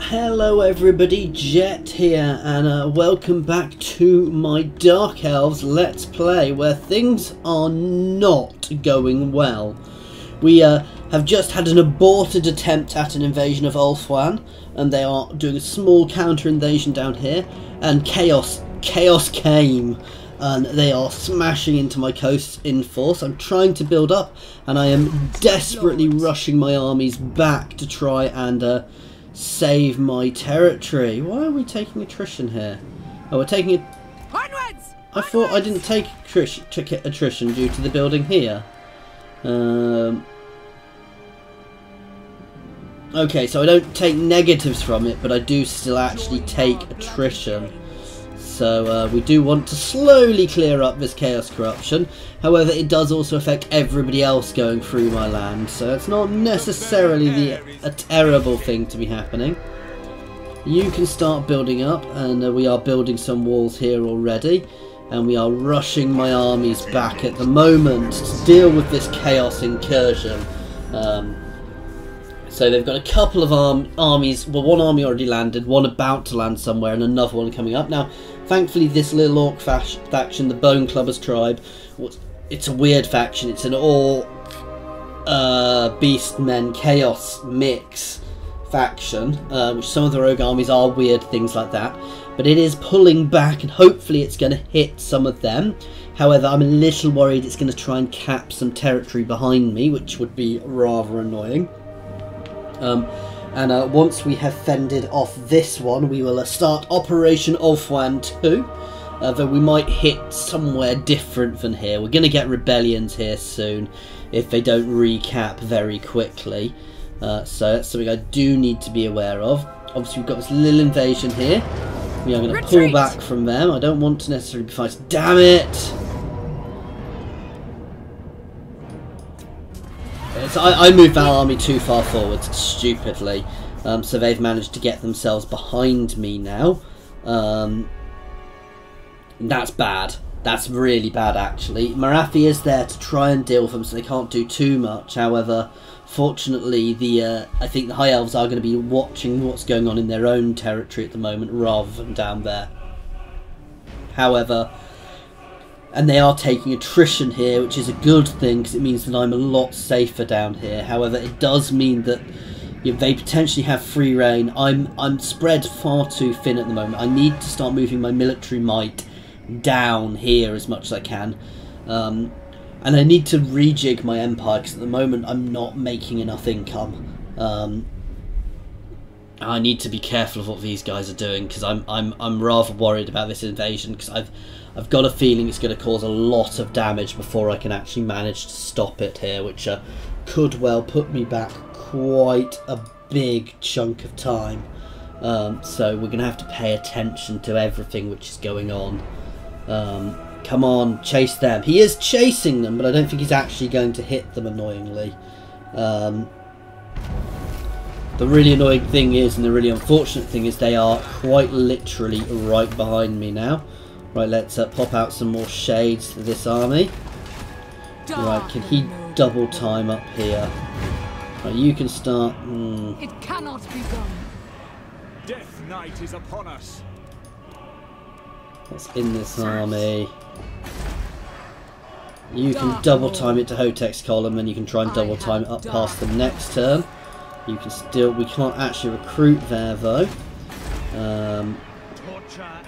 Hello everybody, Jet here, and welcome back to my Dark Elves Let's Play, where things are not going well. We have just had an aborted attempt at an invasion of Ulthuan, and they are doing a small counter-invasion down here, and chaos came, and they are smashing into my coasts in force. I'm trying to build up, and I am desperately rushing my armies back to try and save my territory. Why are we taking attrition here? Oh, we're taking it. I thought I didn't take attrition due to the building here. Okay, so I don't take negatives from it, but I do still actually take attrition. So we do want to slowly clear up this chaos corruption. However, it does also affect everybody else going through my land, so it's not necessarily a terrible thing to be happening. You can start building up, and we are building some walls here already, and we are rushing my armies back at the moment to deal with this chaos incursion. So they've got a couple of armies, well, one army already landed, one about to land somewhere, and another one coming up. Now, thankfully, this little orc faction, the Bone Clubbers tribe, it's a weird faction. It's an orc, beastmen, chaos mix faction, which some of the rogue armies are weird things like that. But it is pulling back, and hopefully it's going to hit some of them. However, I'm a little worried it's going to try and cap some territory behind me, which would be rather annoying. Once we have fended off this one, we will start Operation Ulthuan 2, though we might hit somewhere different than here. We're going to get rebellions here soon if they don't recap very quickly, so that's something I do need to be aware of. Obviously, we've got this little invasion here. We are going to pull back from them. I don't want to necessarily be fighting. Damn it! So I moved that army too far forward, stupidly, so they've managed to get themselves behind me now. That's bad. That's really bad, actually. Marathi is there to try and deal with them, so they can't do too much. However, fortunately, I think the High Elves are going to be watching what's going on in their own territory at the moment, rather than down there. However, and they are taking attrition here, which is a good thing, because it means that I'm a lot safer down here. However, it does mean that they potentially have free reign. I'm spread far too thin at the moment. I need to start moving my military might down here as much as I can. And I need to rejig my empire, because at the moment I'm not making enough income. I need to be careful of what these guys are doing, because I'm rather worried about this invasion, because I've got a feeling it's going to cause a lot of damage before I can actually manage to stop it here, which could well put me back quite a big chunk of time. So we're going to have to pay attention to everything which is going on. Come on, chase them. He is chasing them, but I don't think he's actually going to hit them, annoyingly. The really annoying thing is, and the really unfortunate thing is, they are quite literally right behind me now. Right, let's pop out some more shades for this army. Right, can he double time up here? Right, you can start. It cannot be done. Death Knight is upon us. What's in this army? You can double time it to Hotek's column, and you can try and double time it up past them next turn. You can still. We can't actually recruit there though.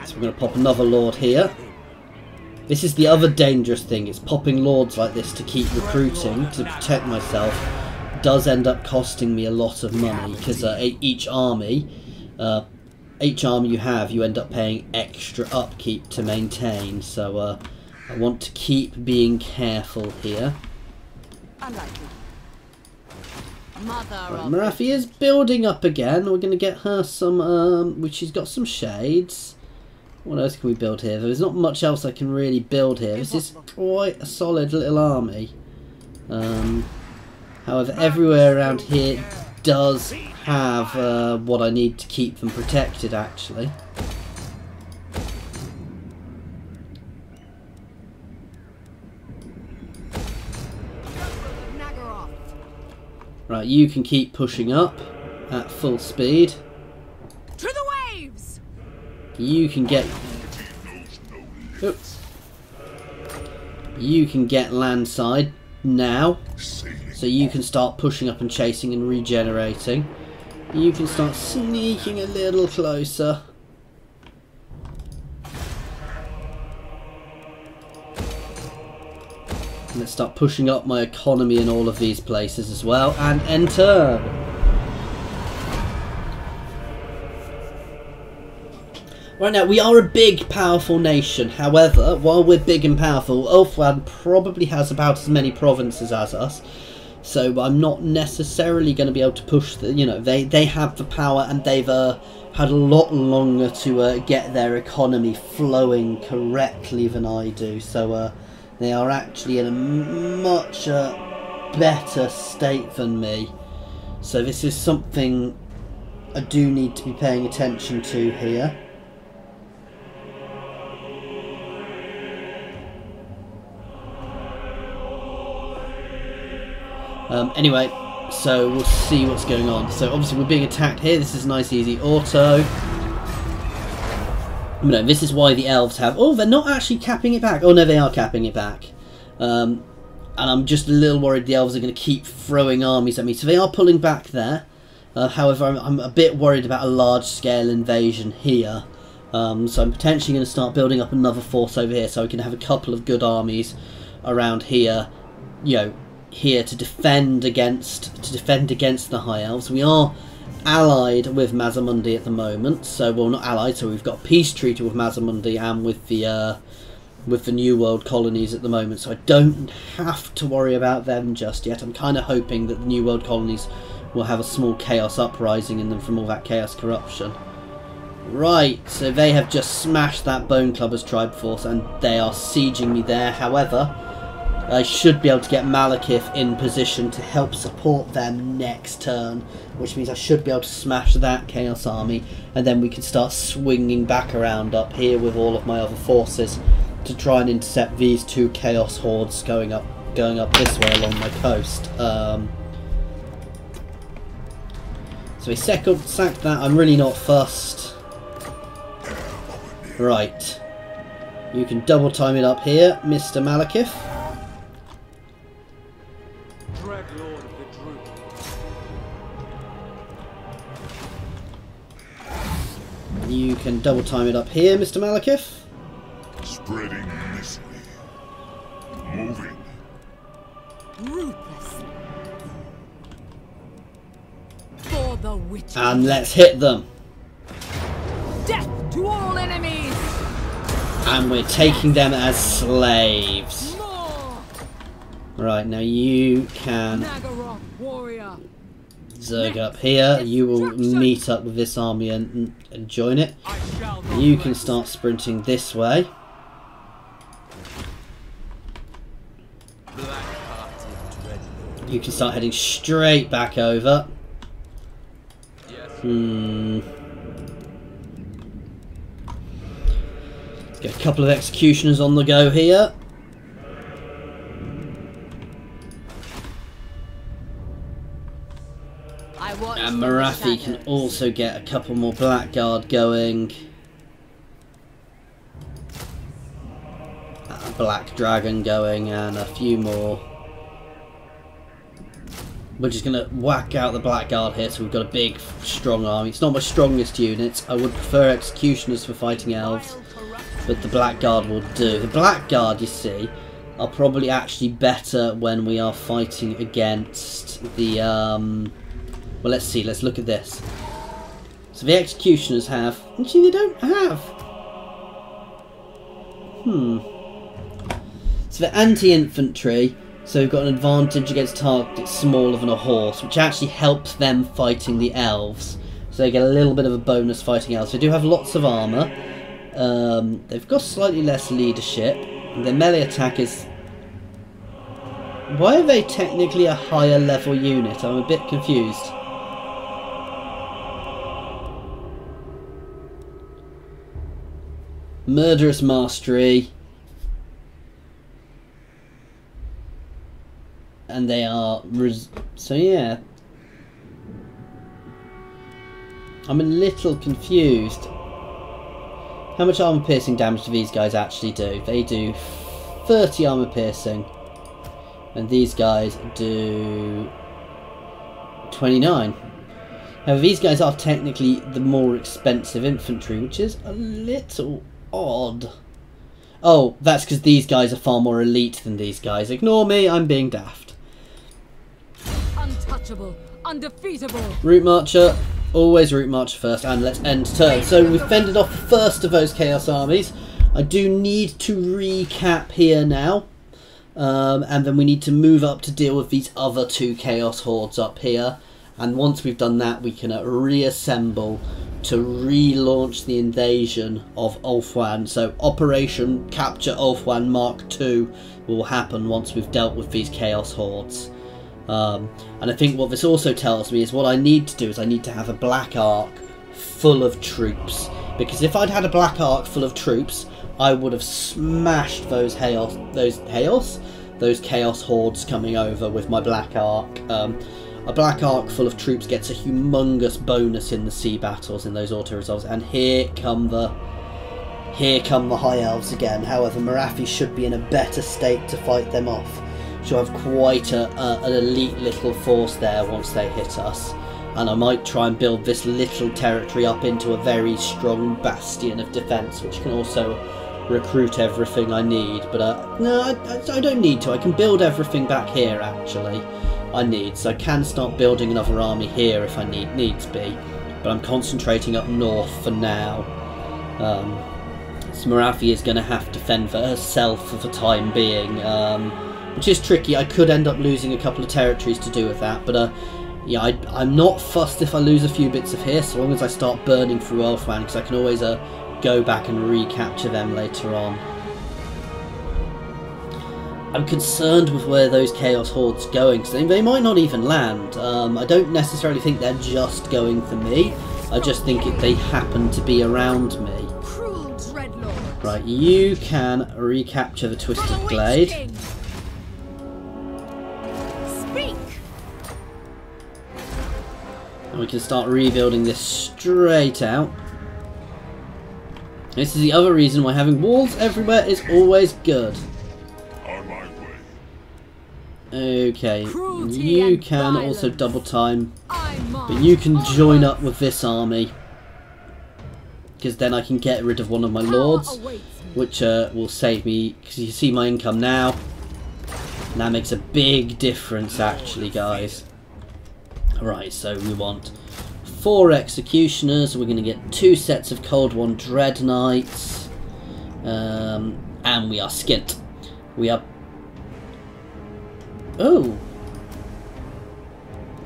So we're going to pop another lord here. This is the other dangerous thing. It's popping lords like this to keep recruiting, to protect myself. Does end up costing me a lot of money, because each army you have, you end up paying extra upkeep to maintain. So I want to keep being careful here. Unlikely. Mother Right, Marathi is building up again. We're going to get her some, which she's got some shades. What else can we build here? There's not much else I can really build here. This is quite a solid little army. However, everywhere around here does have what I need to keep them protected, actually. Right, you can keep pushing up at full speed. You can get... Oops. You can get landside now. So you can start pushing up and chasing and regenerating. You can start sneaking a little closer. Let's start pushing up my economy in all of these places as well. And enter! Right now, we are a big, powerful nation. However, while we're big and powerful, Ulfland probably has about as many provinces as us. So I'm not necessarily going to be able to push the... You know, they have the power and they've had a lot longer to get their economy flowing correctly than I do. So they are actually in a much better state than me. So this is something I do need to be paying attention to here. Anyway, so we'll see what's going on. So obviously we're being attacked here. This is nice, easy auto. No, this is why the elves have... Oh, they're not actually capping it back. Oh no, they are capping it back. And I'm just a little worried the elves are going to keep throwing armies at me. So they are pulling back there. However, I'm a bit worried about a large-scale invasion here. So I'm potentially going to start building up another force over here, so I can have a couple of good armies around here. You know, here to defend against the High Elves. We are allied with Mazamundi at the moment, so well, not allied. So we've got a peace treaty with Mazamundi and with the New World colonies at the moment. So I don't have to worry about them just yet. I'm kind of hoping that the New World colonies will have a small chaos uprising in them from all that chaos corruption. Right, so they have just smashed that Bone Clubbers tribe force and they are sieging me there. However, I should be able to get Malekith in position to help support them next turn, which means I should be able to smash that Chaos Army, and then we can start swinging back around up here with all of my other forces to try and intercept these two Chaos Hordes going up this way along my coast. So we sacked that. I'm really not fussed. Right. You can double time it up here, Mr. Malekith. You can double time it up here, Mr. Malekith. Spreading misery. Moving. Ruthless. For the witches. And let's hit them. Death to all enemies. And we're taking them as slaves. More. Right, now you can Nagara, warrior. zerg up here. You will meet up with this army and join it. You can start sprinting this way. You can start heading straight back over. Let's get a couple of executioners on the go here. And Marathi can also get a couple more Blackguard going. A Black Dragon going and a few more. We're just going to whack out the Blackguard here, so we've got a big, strong army. It's not my strongest unit. I would prefer Executioners for fighting Elves, but the Blackguard will do. The Blackguard, you see, are probably actually better when we are fighting against the... Well, let's see. Let's look at this. So the Executioners have... Actually, they don't have... So the anti-infantry... So we've got an advantage against targets smaller than a horse, which actually helps them fighting the elves. So they get a little bit of a bonus fighting elves. They do have lots of armour. They've got slightly less leadership. Their melee attack is... Why are they technically a higher level unit? I'm a bit confused. Murderous Mastery. And they are... So yeah. I'm a little confused. How much armor piercing damage do these guys actually do? They do 30 armor piercing. And these guys do 29. However, these guys are technically the more expensive infantry, which is a little odd. Oh, that's because these guys are far more elite than these guys. Ignore me, I'm being daft. Untouchable, undefeatable. Route Marcher. Always Route Marcher first, and let's end turn. So we've fended off the first of those Chaos armies. I do need to recap here now. And then we need to move up to deal with these other 2 Chaos Hordes up here. And once we've done that, we can reassemble to relaunch the invasion of Ulthuan. So Operation Capture Ulthuan Mark II will happen once we've dealt with these Chaos Hordes. And I think what this also tells me is what I need to do is I need to have a Black Ark full of troops. Because if I'd had a Black Ark full of troops, I would have smashed those Chaos Hordes coming over with my Black Ark. A Black Ark full of troops gets a humongous bonus in the sea battles in those auto resolves, and here come the High Elves again. However, Marathi should be in a better state to fight them off. She'll have quite an elite little force there once they hit us, and I might try and build this little territory up into a very strong bastion of defence, which can also recruit everything I need. But no, I don't need to. I can build everything back here actually. So I can start building another army here if I needs be, but I'm concentrating up north for now. So Marathi is going to have to fend for herself for the time being, which is tricky. I could end up losing a couple of territories to do with that, but yeah, I'm not fussed if I lose a few bits of here, so long as I start burning through Ulthuan, because I can always go back and recapture them later on. I'm concerned with where those Chaos Hordes are going, because they might not even land. I don't necessarily think they're just going for me. I just think they happen to be around me. Right, you can recapture the Twisted Glade. And we can start rebuilding this straight out. This is the other reason why having walls everywhere is always good. Okay, you can also double time, but you can join up with this army, because then I can get rid of one of my lords, which will save me, because you see my income now, and that makes a big difference actually, guys. Right, so we want 4 executioners, we're going to get 2 sets of Cold One Dread Knights, and we are skint. We are... Oh!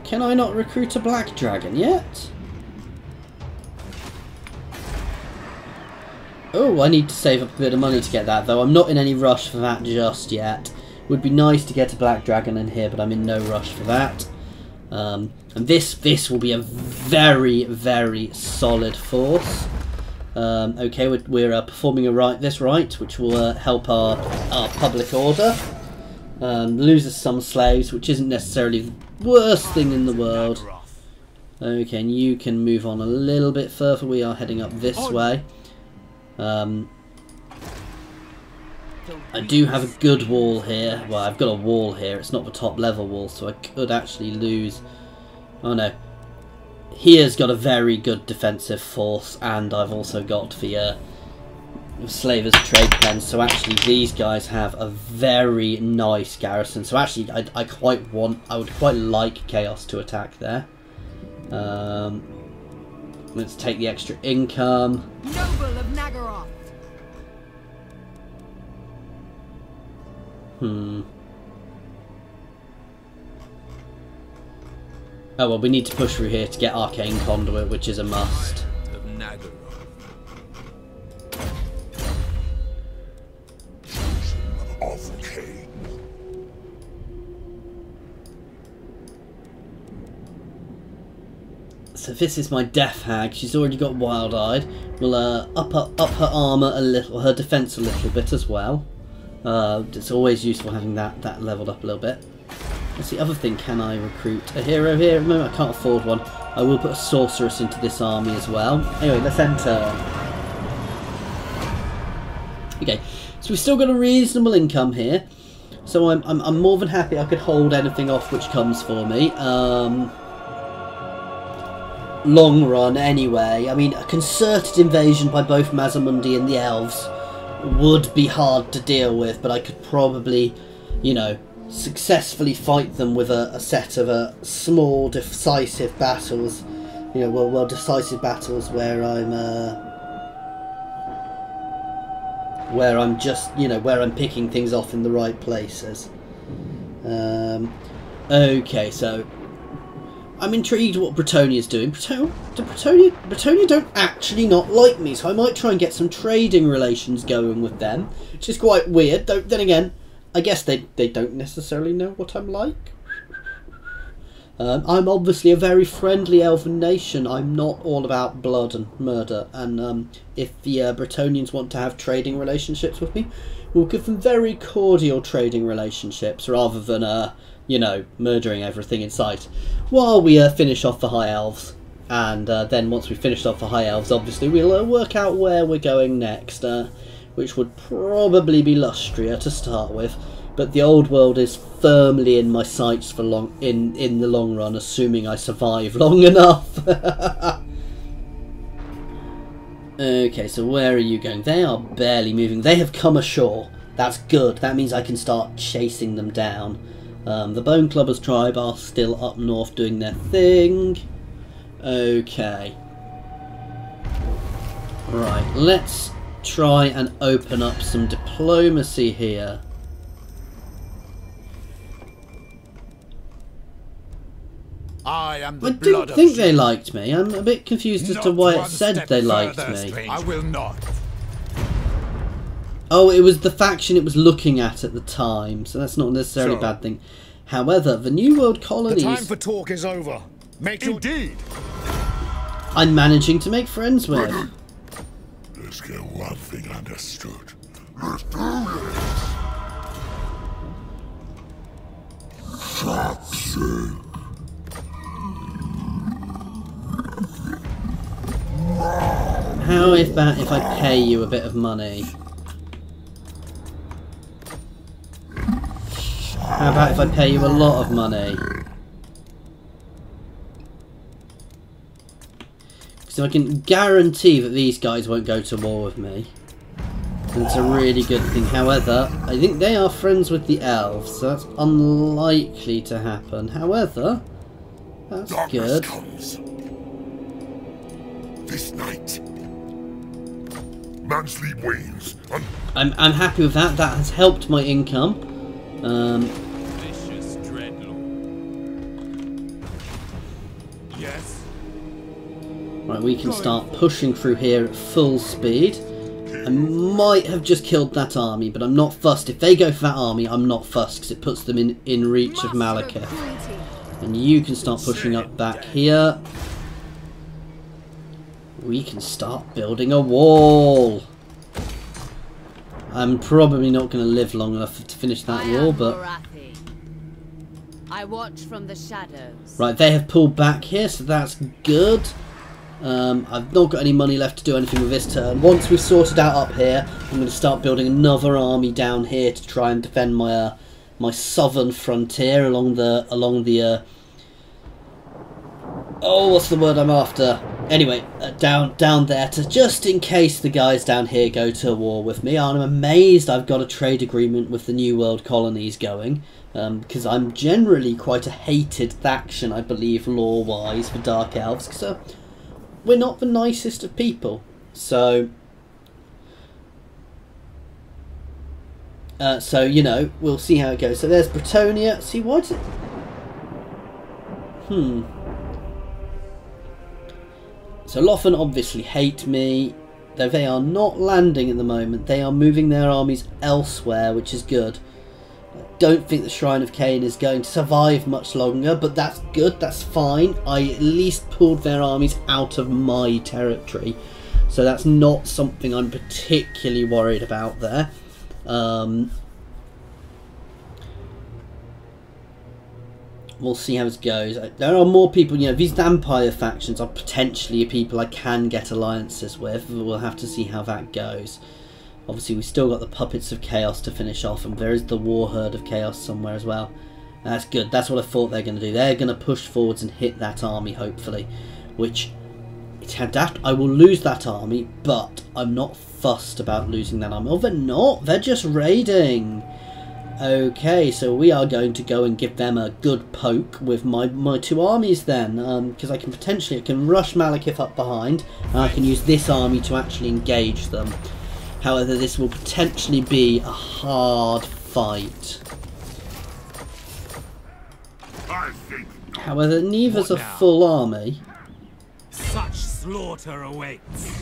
Can I not recruit a Black Dragon yet? Oh, I need to save up a bit of money to get that, though. I'm not in any rush for that just yet. Would be nice to get a Black Dragon in here, but I'm in no rush for that. And this will be a very, very solid force. Okay, we're performing this right, which will help our public order. Loses some slaves, which isn't necessarily the worst thing in the world. Okay, and you can move on a little bit further. We are heading up this way. I do have a good wall here. Well, I've got a wall here. It's not the top level wall, so I could actually lose. Oh no. Here's got a very good defensive force, and I've also got the Slavers Trade Pen, so actually these guys have a very nice garrison. So actually I would quite like Chaos to attack there. Let's take the extra income. Noble of Nagaroth. Oh well, we need to push through here to get Arcane Conduit, which is a must. So this is my Death Hag. She's already got Wild-Eyed. We'll up her armour a little, her defence a little bit as well. It's always useful having that leveled up a little bit. That's the other thing. Can I recruit a hero here? Remember, I can't afford one. I will put a sorceress into this army as well. Anyway, let's enter. Okay, so we've still got a reasonable income here. So I'm more than happy I could hold anything off which comes for me. Long run anyway. I mean, a concerted invasion by both Mazamundi and the Elves would be hard to deal with, but I could probably, you know, successfully fight them with a set of small decisive battles. You know, well decisive battles where I'm just, you know, where I'm picking things off in the right places. Okay, so I'm intrigued what Bretonia's doing. Bretonia don't actually not like me, so I might try and get some trading relations going with them, which is quite weird. Then again, I guess they don't necessarily know what I'm like. I'm obviously a very friendly elven nation. I'm not all about blood and murder, and if the Bretonians want to have trading relationships with me, we'll give them very cordial trading relationships rather than you know, murdering everything in sight, while we finish off the High Elves. And then once we've finished off the High Elves, obviously we'll work out where we're going next, which would probably be Lustria to start with. But the old world is firmly in my sights for in the long run, assuming I survive long enough. Okay, so where are you going? They are barely moving. They have come ashore. That's good. That means I can start chasing them down. The Bone Clubbers tribe are still up north doing their thing. Okay. Right, let's try and open up some diplomacy here. I am the I blood didn't think of they liked me. I'm a bit confused as to why it said they liked me. I will not. Oh, it was the faction it was looking at the time, so that's not necessarily a bad thing. However, the New World colonies... The time for talk is over. Indeed. I'm managing to make friends with. Let's get one thing understood. Let's do this. Fuck's sake. How if I pay you a bit of money? How about if I pay you a lot of money? So I can guarantee that these guys won't go to war with me. That's a really good thing. However, I think they are friends with the Elves, so that's unlikely to happen. However, that's good. Comes. This night. Man's sleep wanes. I'm happy with that. That has helped my income. Vicious dreadlord. Yes. Right, we can start pushing through here at full speed. I might have just killed that army, but I'm not fussed. If they go for that army, I'm not fussed because it puts them in reach of Malekith. And you can start pushing up back here. We can start building a wall. I'm probably not going to live long enough to finish that wall, but... I watch from the shadows. Right, they have pulled back here, so that's good. I've not got any money left to do anything with this turn. Once we've sorted out up here, I'm going to start building another army down here to try and defend my my southern frontier along the oh, what's the word I'm after? Anyway, down there, to just in case the guys down here go to war with me. I'm amazed I've got a trade agreement with the New World colonies going, because I'm generally quite a hated faction, I believe, lore-wise, for Dark Elves, because we're not the nicest of people. So, you know, we'll see how it goes. So there's Bretonia. See, why does it... So Lothern obviously hate me, though they are not landing at the moment. They are moving their armies elsewhere, which is good. I don't think the Shrine of Cain is going to survive much longer, but that's good, that's fine. I at least pulled their armies out of my territory, so that's not something I'm particularly worried about there. We'll see how it goes. There are more people, you know, these vampire factions are potentially people I can get alliances with. We'll have to see how that goes. Obviously, we've still got the Puppets of Chaos to finish off, and there is the War Herd of Chaos somewhere as well. That's good. That's what I thought they're going to do. They're going to push forwards and hit that army, hopefully. Which, I will lose that army, but I'm not fussed about losing that army. Oh, they're not. They're just raiding. Okay, so we are going to go and give them a good poke with my two armies then. Because I can rush Malekith up behind, and I can use this army to actually engage them. However, this will potentially be a hard fight. However, neither's a full army. Such slaughter awaits.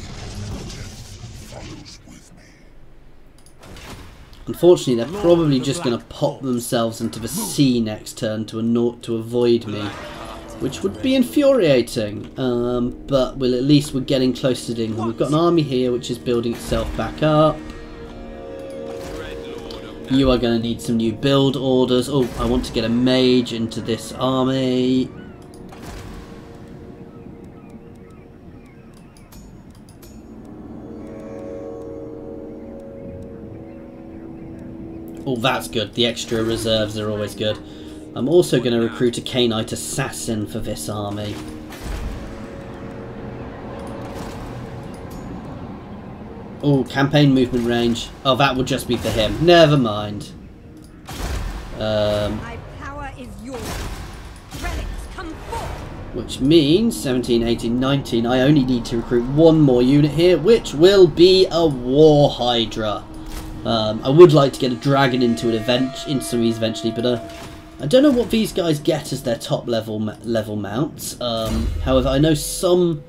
Unfortunately, they're probably just going to pop themselves into the sea next turn to avoid me, which would be infuriating. But we're getting close to doing them. We've got an army here which is building itself back up. You are going to need some new build orders. Oh, I want to get a mage into this army. Oh, that's good. The extra reserves are always good. I'm also going to recruit a Canite assassin for this army. Oh, campaign movement range. Oh, that would just be for him. Never mind. My power is yours. Relics, come forth. Which means 17, 18, 19. I only need to recruit one more unit here, which will be a War Hydra. I would like to get a dragon into these eventually, but I don't know what these guys get as their top level mounts. However, I know some.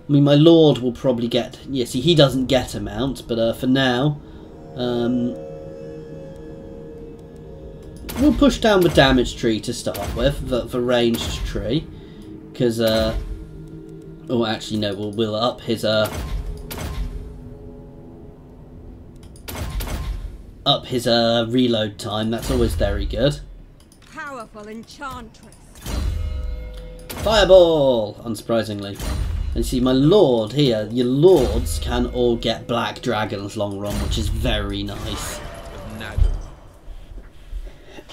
I mean, my Lord will probably get. Yeah, see, he doesn't get a mount, but for now, we'll push down the damage tree to start with, the ranged tree, because. Oh, actually, no. We'll up his reload time. That's always very good. Powerful enchantress. Fireball, unsurprisingly. And see, my Lord here, your Lords can all get Black Dragons long run, which is very nice.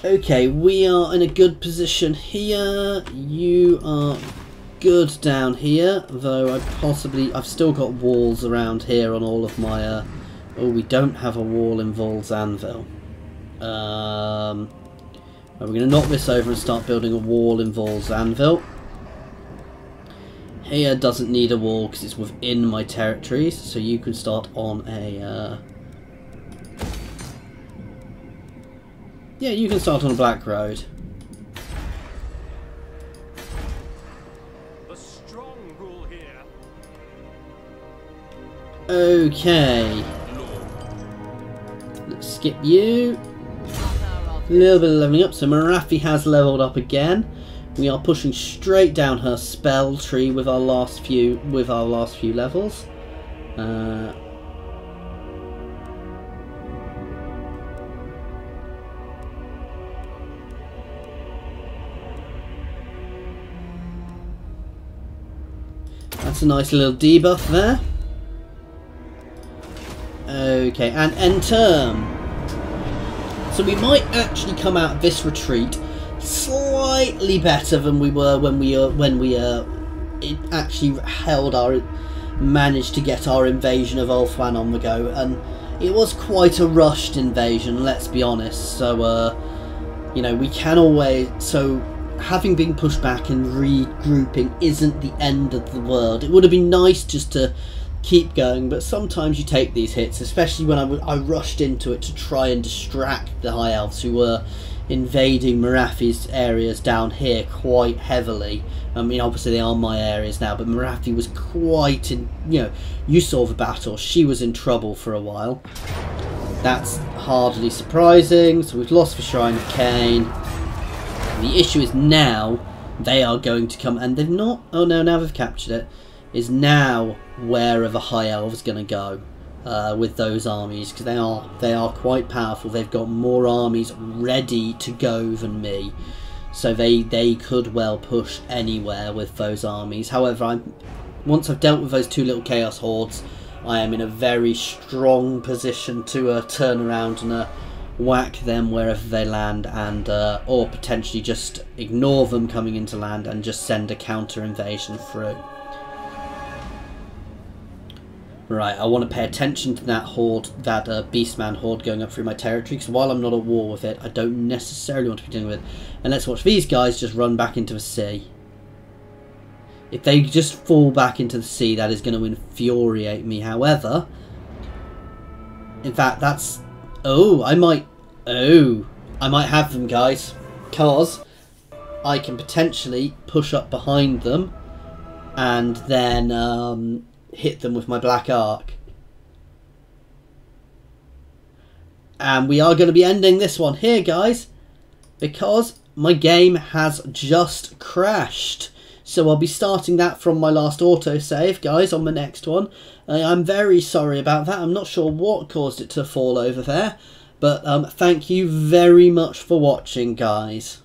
Okay, we are in a good position here. You are good down here, though I've still got walls around here on all of my oh, we don't have a wall in Vol's Anvil. We're going to knock this over and start building a wall in Vol's Anvil. Here doesn't need a wall because it's within my territories, so you can start on a... Yeah, you can start on a black road. The strong rule here. Okay. Let's skip you. A little bit of leveling up. So Marathi has leveled up again. We are pushing straight down her spell tree with our last few levels. That's a nice little debuff there. Okay, and end turn. So we might actually come out of this retreat slightly better than we were when we actually managed to get our invasion of Ulthuan on the go, and it was quite a rushed invasion, let's be honest. So you know, we can always, so having been pushed back and regrouping isn't the end of the world. It would have been nice just to keep going, but sometimes you take these hits, especially when I rushed into it to try and distract the High Elves who were invading Marathi's areas down here quite heavily. I mean, obviously they are my areas now, but Marathi was quite in, you know, you saw the battle, she was in trouble for a while. That's hardly surprising. So we've lost the Shrine of Cain. The issue is now they are going to come, and they've not, oh no, now they've captured it, is now where are the High Elves going to go with those armies, because they are quite powerful. They've got more armies ready to go than me, so they could well push anywhere with those armies. However, once I've dealt with those two little Chaos Hordes, I am in a very strong position to turn around and whack them wherever they land, and or potentially just ignore them coming into land and just send a counter invasion through. Right, I want to pay attention to that horde, that beastman horde going up through my territory, because while I'm not at war with it, I don't necessarily want to be dealing with it. And let's watch these guys just run back into the sea. If they just fall back into the sea, that is going to infuriate me. However, in fact, that's... I might have them, guys, because I can potentially push up behind them and then hit them with my black arc. And we are going to be ending this one here, guys, because my game has just crashed. So I'll be starting that from my last autosave, guys, on the next one. I'm very sorry about that. I'm not sure what caused it to fall over there. But thank you very much for watching, guys.